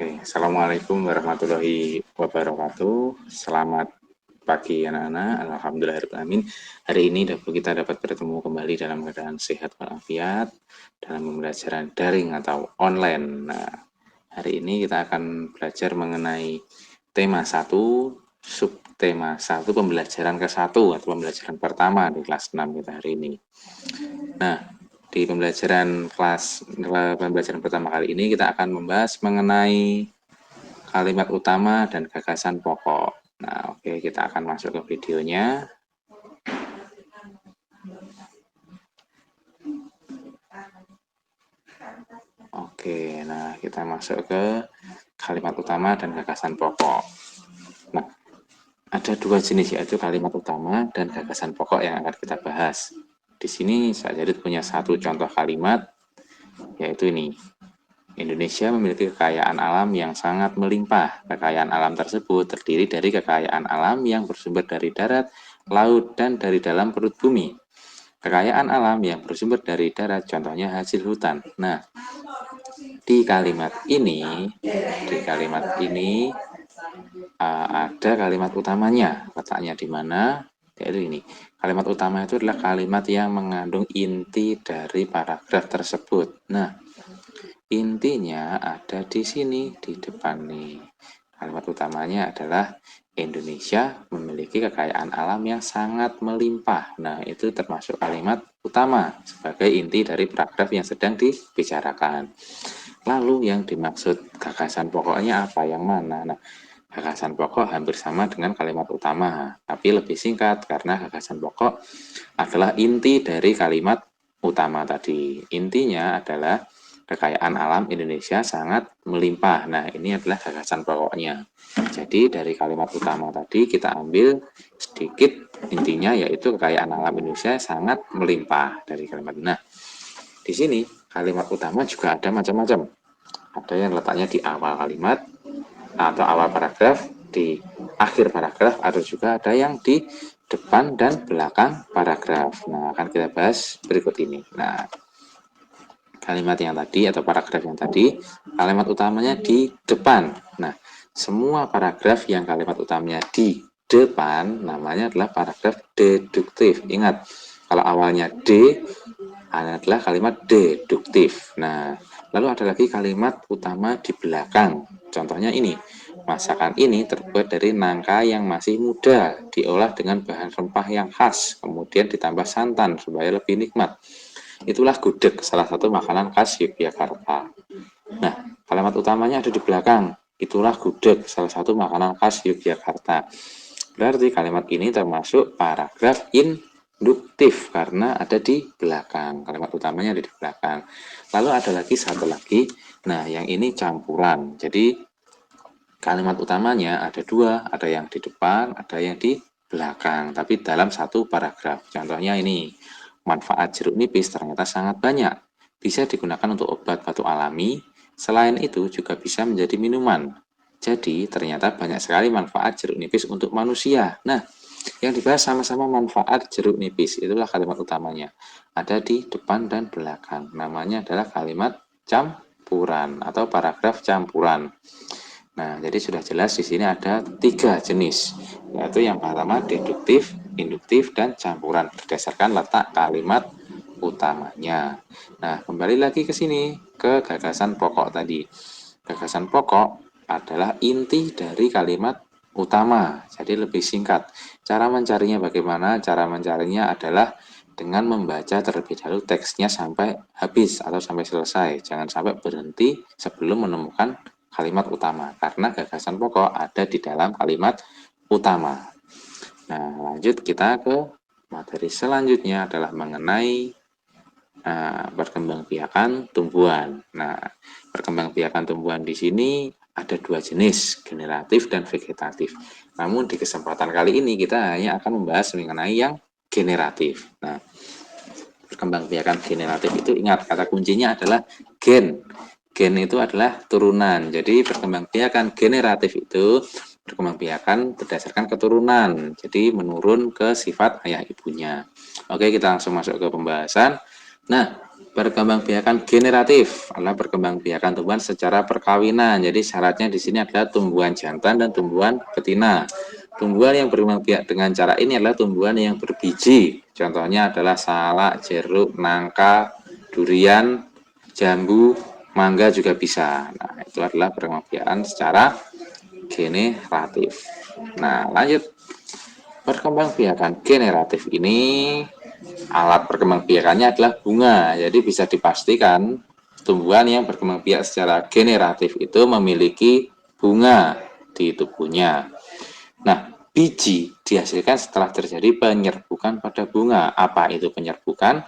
Assalamualaikum warahmatullahi wabarakatuh. Selamat pagi anak-anak. Alhamdulillahirrahmanirrahim. Hari ini kita dapat bertemu kembali dalam keadaan sehat walafiat dalam pembelajaran daring atau online. Nah, hari ini kita akan belajar mengenai tema 1, subtema 1, pembelajaran ke-1 atau pembelajaran pertama di kelas 6 kita hari ini. Nah, di pembelajaran pertama kali ini kita akan membahas mengenai kalimat utama dan gagasan pokok. Nah, oke, kita akan masuk ke videonya. Oke, nah kita masuk ke kalimat utama dan gagasan pokok. Nah, ada dua jenis, yaitu kalimat utama dan gagasan pokok yang akan kita bahas. Di sini saya jadi punya satu contoh kalimat, yaitu ini. Indonesia memiliki kekayaan alam yang sangat melimpah. Kekayaan alam tersebut terdiri dari kekayaan alam yang bersumber dari darat, laut, dan dari dalam perut bumi. Kekayaan alam yang bersumber dari darat, contohnya hasil hutan. Nah, di kalimat ini ada kalimat utamanya. Letaknya di mana? Yaitu ini. Kalimat utama itu adalah kalimat yang mengandung inti dari paragraf tersebut. Nah, intinya ada di sini, di depan nih. Kalimat utamanya adalah Indonesia memiliki kekayaan alam yang sangat melimpah. Nah, itu termasuk kalimat utama sebagai inti dari paragraf yang sedang dibicarakan. Lalu yang dimaksud gagasan pokoknya apa? Yang mana? Nah, gagasan pokok hampir sama dengan kalimat utama, tapi lebih singkat karena gagasan pokok adalah inti dari kalimat utama tadi. Intinya adalah kekayaan alam Indonesia sangat melimpah. Nah, ini adalah gagasan pokoknya. Jadi dari kalimat utama tadi kita ambil sedikit intinya, yaitu kekayaan alam Indonesia sangat melimpah dari kalimat. Nah, di sini kalimat utama juga ada macam-macam. Ada yang letaknya di awal kalimat atau awal paragraf, di akhir paragraf, atau juga ada yang di depan dan belakang paragraf. Nah, akan kita bahas berikut ini. Nah, kalimat yang tadi atau paragraf yang tadi, kalimat utamanya di depan. Nah, semua paragraf yang kalimat utamanya di depan namanya adalah paragraf deduktif. Ingat, kalau awalnya D adalah kalimat deduktif. Nah, lalu ada lagi kalimat utama di belakang. Contohnya ini, masakan ini terbuat dari nangka yang masih muda, diolah dengan bahan rempah yang khas, kemudian ditambah santan supaya lebih nikmat. Itulah gudeg, salah satu makanan khas Yogyakarta. Nah, kalimat utamanya ada di belakang. Itulah gudeg, salah satu makanan khas Yogyakarta. Berarti kalimat ini termasuk paragraf induktif karena ada di belakang. Kalimat utamanya ada di belakang. Lalu ada lagi satu lagi. Nah, yang ini campuran. Jadi kalimat utamanya ada dua, ada yang di depan, ada yang di belakang, tapi dalam satu paragraf. Contohnya ini, manfaat jeruk nipis ternyata sangat banyak. Bisa digunakan untuk obat batuk alami, selain itu juga bisa menjadi minuman. Jadi ternyata banyak sekali manfaat jeruk nipis untuk manusia. Nah, yang dibahas sama-sama manfaat jeruk nipis, itulah kalimat utamanya. Ada di depan dan belakang. Namanya adalah kalimat campuran atau paragraf campuran. Nah, jadi sudah jelas di sini ada 3 jenis, yaitu yang pertama deduktif, induktif, dan campuran berdasarkan letak kalimat utamanya. Nah, kembali lagi ke sini, ke gagasan pokok tadi. Gagasan pokok adalah inti dari kalimat utama, jadi lebih singkat. Cara mencarinya bagaimana? Cara mencarinya adalah dengan membaca terlebih dahulu teksnya sampai habis atau sampai selesai. Jangan sampai berhenti sebelum menemukan kalimat utama, karena gagasan pokok ada di dalam kalimat utama. Nah, lanjut kita ke materi selanjutnya adalah mengenai perkembangbiakan tumbuhan. Nah, perkembangbiakan tumbuhan di sini ada dua jenis, generatif dan vegetatif. Namun di kesempatan kali ini kita hanya akan membahas mengenai yang generatif. Nah, perkembangbiakan generatif itu ingat kata kuncinya adalah gen. Gen itu adalah turunan. Jadi perkembangbiakan generatif itu perkembangbiakan berdasarkan keturunan. Jadi menurun ke sifat ayah ibunya. Oke, kita langsung masuk ke pembahasan. Nah, Perkembangbiakan generatif adalah perkembangbiakan tumbuhan secara perkawinan. Jadi syaratnya di sini adalah tumbuhan jantan dan tumbuhan betina. Tumbuhan yang berkembang biak dengan cara ini adalah tumbuhan yang berbiji. Contohnya adalah salak, jeruk, nangka, durian, jambu, mangga juga bisa. Nah, itu adalah perkembangbiakan secara generatif. Nah, lanjut. Perkembangbiakan generatif ini alat perkembangbiakannya adalah bunga. Jadi bisa dipastikan tumbuhan yang berkembang biak secara generatif itu memiliki bunga di tubuhnya. Nah, biji dihasilkan setelah terjadi penyerbukan pada bunga. Apa itu penyerbukan?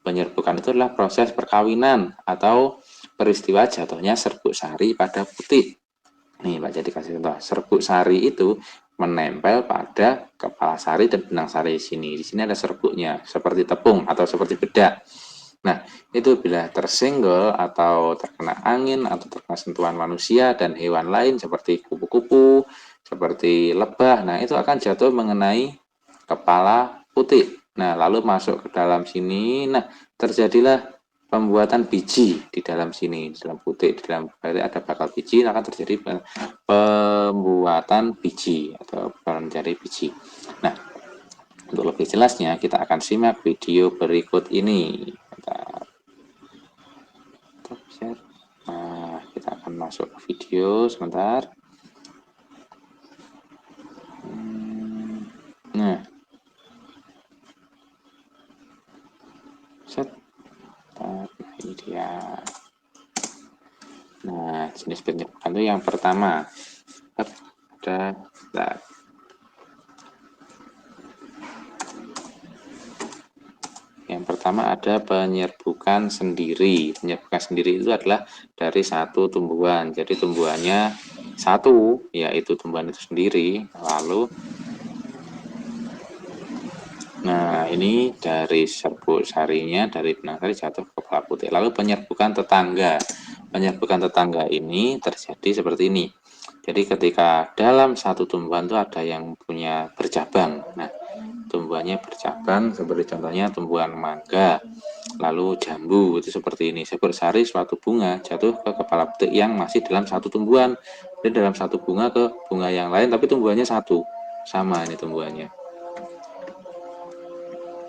Penyerbukan itu adalah proses perkawinan atau peristiwa jatuhnya serbuk sari pada putih. Nih, Pak jadi kasih contoh. Serbuk sari itu menempel pada kepala sari dan benang sari di sini. Di sini ada serbuknya, seperti tepung atau seperti bedak. Nah, itu bila tersenggol atau terkena angin atau terkena sentuhan manusia dan hewan lain seperti kupu-kupu, seperti lebah, nah itu akan jatuh mengenai kepala putih. Nah, lalu masuk ke dalam sini. Nah, terjadilah pembuatan biji di dalam sini, di dalam putih, di dalam ada bakal biji, akan terjadi pembuatan biji atau mencari biji. Nah, untuk lebih jelasnya kita akan simak video berikut ini. Nah, kita akan masuk ke video sebentar. Nah, set. Nah, ini dia. Nah, jenis penyerbukan itu yang pertama ada yang pertama ada penyerbukan sendiri. Penyerbukan sendiri itu adalah dari satu tumbuhan. Jadi tumbuhannya satu, yaitu tumbuhan itu sendiri. Lalu nah, ini dari serbuk sarinya, dari benang sari jatuh ke kepala putih. Lalu penyerbukan tetangga. Penyerbukan tetangga ini terjadi seperti ini. Jadi ketika dalam satu tumbuhan itu ada yang punya bercabang. Nah, tumbuhannya bercabang seperti contohnya tumbuhan mangga, lalu jambu itu seperti ini. Serbuk sari suatu bunga jatuh ke kepala putih yang masih dalam satu tumbuhan. Jadi dalam satu bunga ke bunga yang lain, tapi tumbuhannya satu. Sama ini tumbuhannya.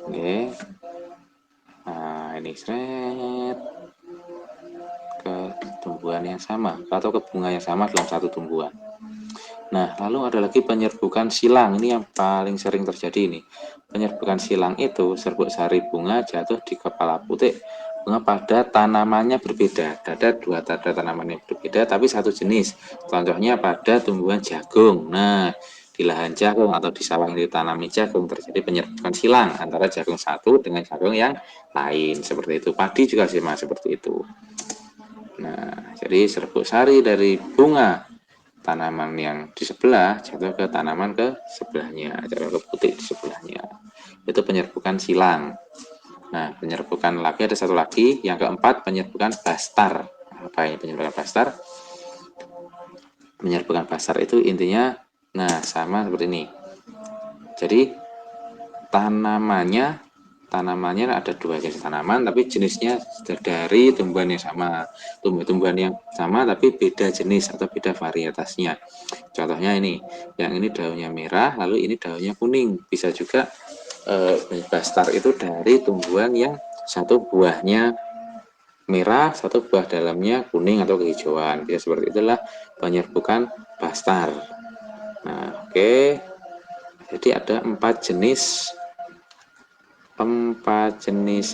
Oke. Nah, ini seret ke tumbuhan yang sama atau ke bunga yang sama dalam satu tumbuhan. Nah, lalu ada lagi penyerbukan silang. Ini yang paling sering terjadi ini. Penyerbukan silang itu serbuk sari bunga jatuh di kepala putih bunga pada tanamannya berbeda. Ada dua tanaman yang berbeda tapi satu jenis. Contohnya pada tumbuhan jagung. Nah, di lahan jagung atau di sawah yang ditanami jagung terjadi penyerbukan silang antara jagung satu dengan jagung yang lain. Seperti itu. Padi juga sama seperti itu. Nah, jadi serbuk sari dari bunga tanaman yang di sebelah jatuh ke tanaman ke sebelahnya, jatuh ke putih di sebelahnya. Itu penyerbukan silang. Nah, penyerbukan lagi ada satu lagi, yang keempat penyerbukan bastar. Apa ini penyerbukan bastar? Penyerbukan bastar itu intinya, nah sama seperti ini. Jadi tanamannya ada dua jenis tanaman, tapi jenisnya dari tumbuhan yang sama, tumbuhan yang sama tapi beda jenis atau beda varietasnya. Contohnya ini, yang ini daunnya merah, lalu ini daunnya kuning. Bisa juga bastar itu dari tumbuhan yang satu buahnya merah, satu buah dalamnya kuning atau kehijauan. Ya seperti itulah penyerbukan bastar. Nah, oke. Jadi ada empat jenis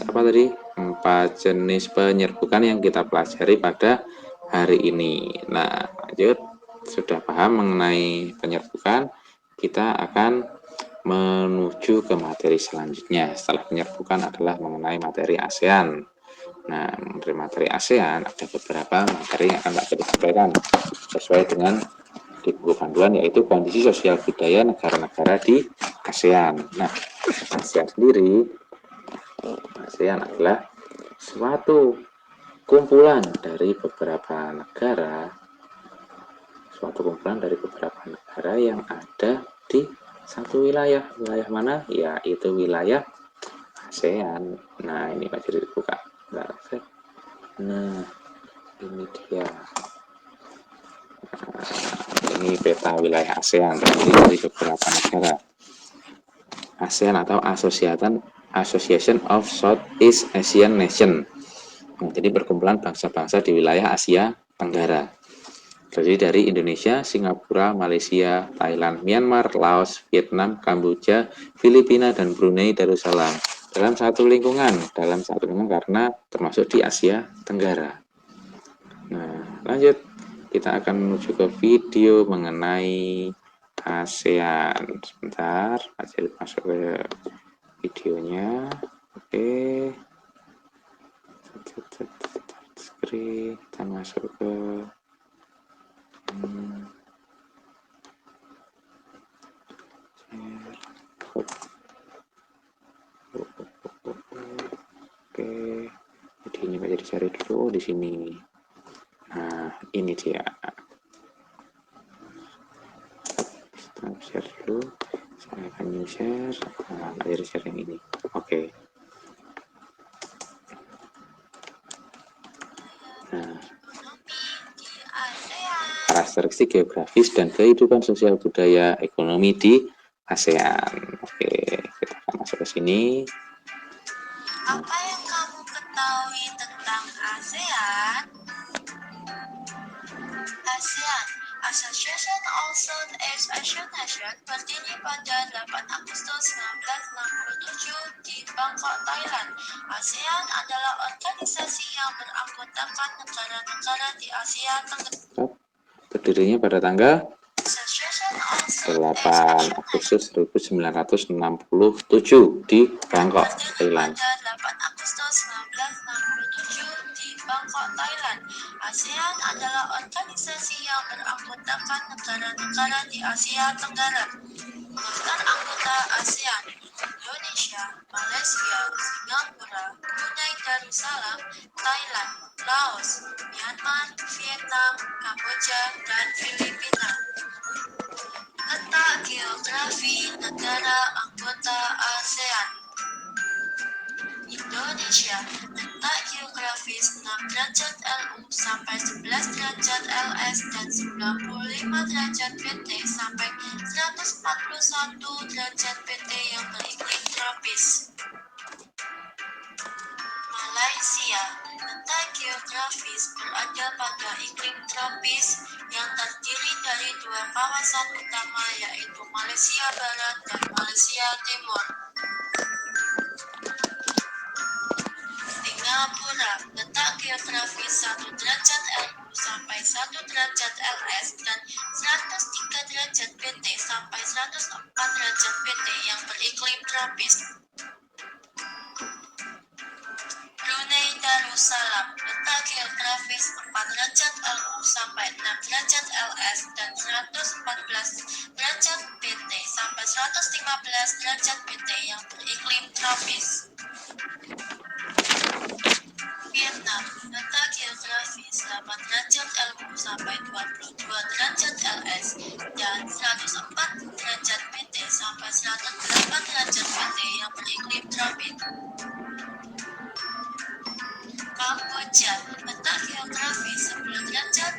apa tadi? Empat jenis penyerbukan yang kita pelajari pada hari ini. Nah, lanjut. Sudah paham mengenai penyerbukan, kita akan menuju ke materi selanjutnya. Setelah penyerbukan adalah mengenai materi ASEAN. Nah, mengenai materi ASEAN ada beberapa materi yang akan kita sampaikan sesuai dengan di buku panduan, yaitu kondisi sosial budaya negara-negara di ASEAN. Nah, ASEAN adalah suatu kumpulan dari beberapa negara, yang ada di satu wilayah. Wilayah mana? Yaitu wilayah ASEAN. Nah, ini Pak Jadi buka. Nah, ini dia. Ini peta wilayah ASEAN terdiri dari beberapa negara. ASEAN atau Association of Southeast Asian Nation. Nah, jadi perkumpulan bangsa-bangsa di wilayah Asia Tenggara. Terdiri dari Indonesia, Singapura, Malaysia, Thailand, Myanmar, Laos, Vietnam, Kamboja, Filipina, dan Brunei Darussalam. Dalam satu lingkungan karena termasuk di Asia Tenggara. Nah, lanjut. Kita akan menuju ke video mengenai ASEAN. Sebentar, aja masuk ke videonya. Oke. Screen, kita masuk ke Oke, videonya nggak jadi cari dulu di sini. Nah, ini dia. Stop share dulu. Saya akan new share. Nah, nggak jadi share yang ini. Oke. Nah, karakteristik geografis dan kehidupan sosial budaya ekonomi di ASEAN. Oke, kita akan masuk ke sini. Apa yang kamu ketahui tentang ASEAN? ASEAN, Association of Southeast Asian Nations, berdiri pada 8 Agustus 1967 di Bangkok, Thailand. ASEAN adalah organisasi yang beranggotakan negara-negara di Asia Tenggara. Berdirinya pada tanggal Association of 8 Agustus 1967 di Bangkok, Thailand. Pada 8 Agustus 1967 di Bangkok, Thailand. ASEAN adalah organisasi yang beranggotakan negara-negara di Asia Tenggara. Daftar anggota ASEAN: Indonesia, Malaysia, Singapura, Brunei Darussalam, Thailand, Laos, Myanmar, Vietnam, Kamboja, dan Filipina. Peta geografi negara anggota ASEAN. Indonesia, letak geografis 6 derajat LU sampai 11 derajat LS dan 95 derajat PT sampai 141 derajat PT yang beriklim tropis. Malaysia, letak geografis berada pada iklim tropis yang terdiri dari dua kawasan utama yaitu Malaysia Barat dan Malaysia Timur. Singapura, letak geografis 1 derajat LU sampai 1 derajat LS dan 103 derajat PT sampai 104 derajat PT yang beriklim tropis. Brunei Darussalam, letak geografis 4 derajat LU sampai 6 derajat LS dan 114 derajat PT sampai 115 derajat PT yang beriklim tropis. Vietnam, letak geografis 8 derajat LU sampai 22 derajat LS dan 104 derajat PT sampai 108 derajat PT yang beriklim tropis. Kamboja, letak geografis 10 derajat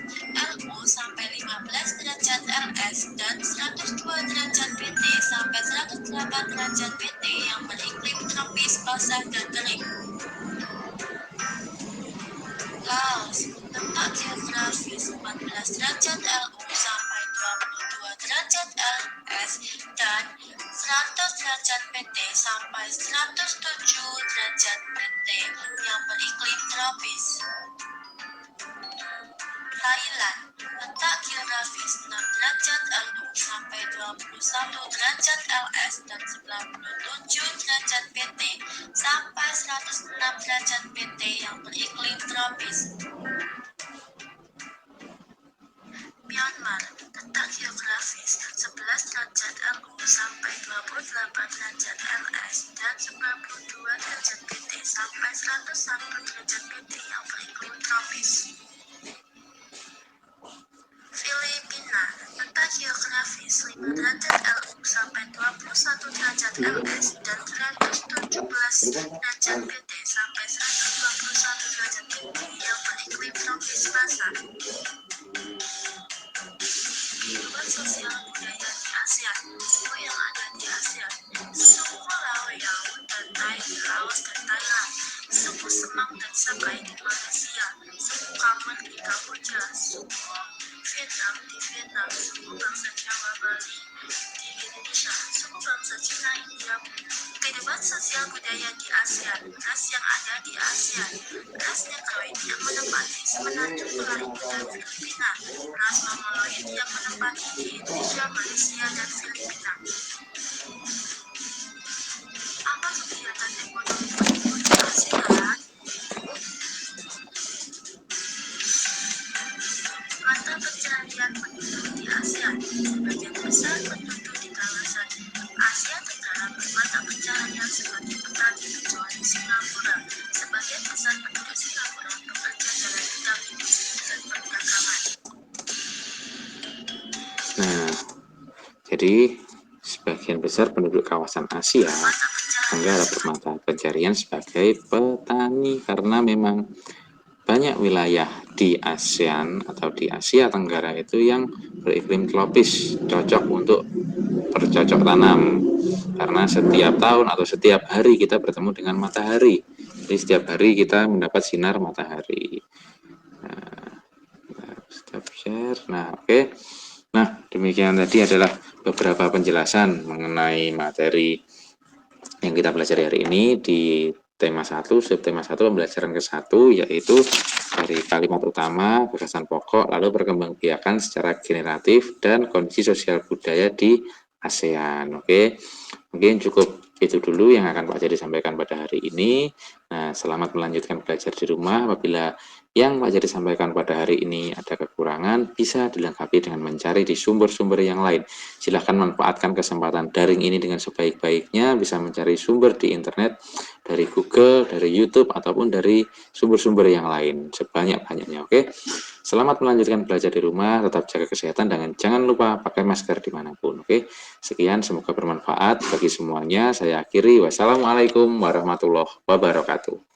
LU sampai 15 derajat LS dan 102 derajat PT sampai 108 derajat PT yang beriklim tropis basah dan kering. Laos, letak geografis 14 derajat LU sampai 22 derajat LS dan 100 derajat PT sampai 107 derajat PT yang beriklim tropis. Thailand, letak geografis 6 derajat LU sampai 21 derajat LS dan 97 derajat PT sampai 106 derajat PT yang beriklim tropis. Myanmar, letak geografis 11 derajat LU sampai 28 derajat LS dan 92 derajat PT sampai 101 derajat PT yang beriklim tropis. Filipina, letak geografis 5 derajat LU sampai 21 derajat LS dan 117 derajat PT sampai 121 tropis basah. Kehidupan sosial budaya di ASEAN. Suku yang ada di ASEAN. Suku Laoyao dan Tai di Laos dan Thailand. Suku Semang dan Sakai di Malaysia. Suku Kamen di Kamboja. Suku Vietnam di Vietnam. Suku bangsa Jawa Bali di Indonesia. Suku bangsa Cina India. Kehidupan sosial budaya di ASEAN. Ras yang ada di ASEAN. Ras Negroid yang menempati semenanjung Karimun dan Filipina. Ras Mongoloid yang menempati di Indonesia, Malaysia, dan Filipina. Apa kegiatan ekonomi penduduk di ASEAN? Mata pencaharian penduduk di ASEAN. Sebagian besar penduduk di kawasan Asia Tenggara bermata pencaharian sebagai petani kecuali Singapura. Sebagian besar penduduk Singapura bekerja dalam bidang industri dan perdagangan. Nah, jadi sebagian besar penduduk kawasan Asia Tenggara bermata pencarian sebagai petani karena memang banyak wilayah di ASEAN atau di Asia Tenggara itu yang beriklim tropis, cocok untuk bercocok tanam karena setiap tahun atau setiap hari kita bertemu dengan matahari. Jadi setiap hari kita mendapat sinar matahari. Stop share. Nah, oke. Nah, demikian tadi adalah beberapa penjelasan mengenai materi yang kita pelajari hari ini di tema 1, subtema 1 pembelajaran ke-1, yaitu dari kalimat utama, gagasan pokok, lalu perkembangbiakan secara generatif dan kondisi sosial budaya di ASEAN. Oke, mungkin cukup itu dulu yang akan Pak Jadi sampaikan pada hari ini. Nah, selamat melanjutkan belajar di rumah. Apabila yang Pak Jadi sampaikan pada hari ini ada kekurangan, bisa dilengkapi dengan mencari di sumber-sumber yang lain. Silahkan manfaatkan kesempatan daring ini dengan sebaik-baiknya, bisa mencari sumber di internet, dari Google, dari YouTube, ataupun dari sumber-sumber yang lain, sebanyak-banyaknya. Oke, selamat melanjutkan belajar di rumah, tetap jaga kesehatan, dan jangan lupa pakai masker dimanapun. Oke, sekian, semoga bermanfaat bagi semuanya. Saya akhiri, wassalamualaikum warahmatullahi wabarakatuh.